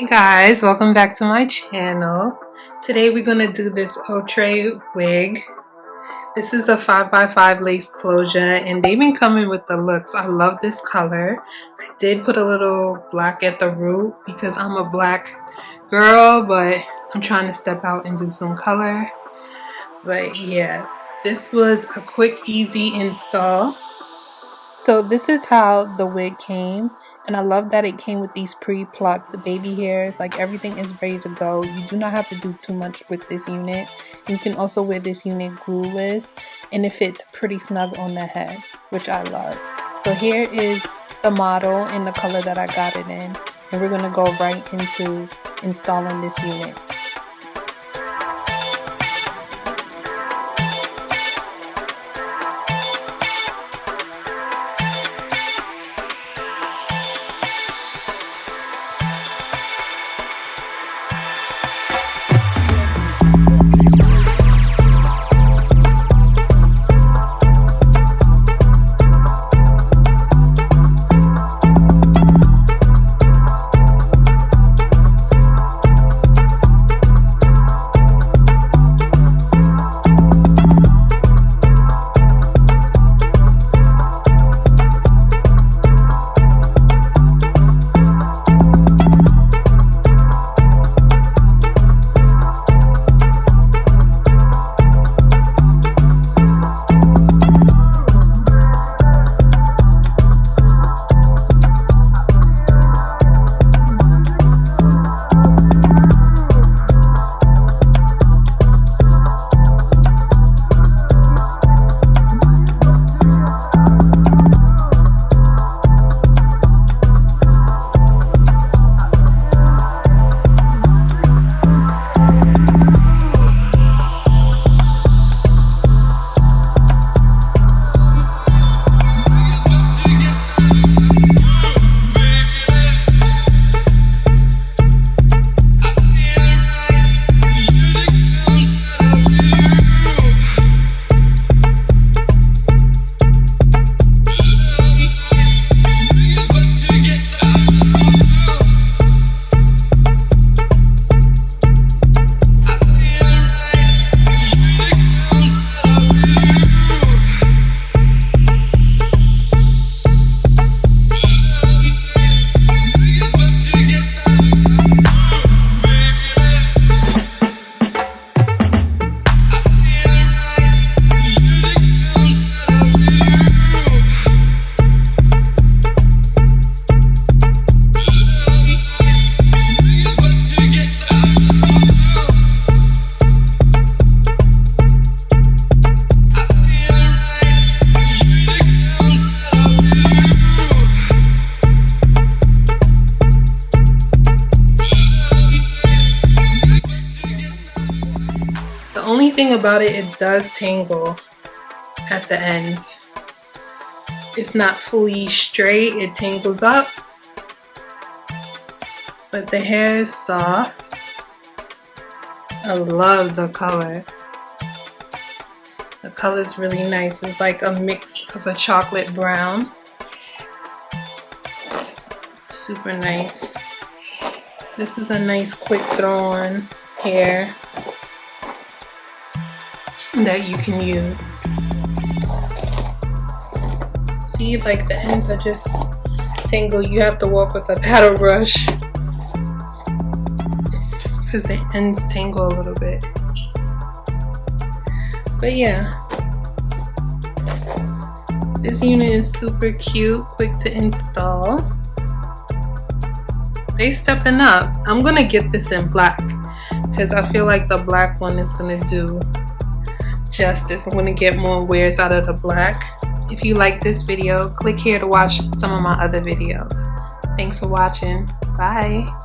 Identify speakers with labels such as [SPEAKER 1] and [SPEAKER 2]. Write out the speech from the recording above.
[SPEAKER 1] Hey guys, welcome back to my channel. Today we're going to do this Outre wig. This is a 5x5 lace closure and they've been coming with the looks. I love this color. I did put a little black at the root because I'm a black girl, but I'm trying to step out and do some color. But yeah, this was a quick, easy install. So this is how the wig came. And I love that it came with these pre-plucked baby hairs. Like, everything is ready to go. You do not have to do too much with this unit. You can also wear this unit glueless, and it fits pretty snug on the head, which I love. So here is the model in the color that I got it in, and we're going to go right into installing this unit. The only thing about it, it does tangle at the ends. It's not fully straight, it tangles up. But the hair is soft. I love the color. The color is really nice. It's like a mix of a chocolate brown. Super nice. This is a nice quick throw on hair that you can use. See, like the ends are just tangled. You have to walk with a paddle brush because the ends tangle a little bit. But yeah, this unit is super cute, quick to install. They stepping up. I'm gonna get this in black because I feel like the black one is gonna do justice. I'm going to get more wears out of the black. If you like this video, click here to watch some of my other videos. Thanks for watching. Bye.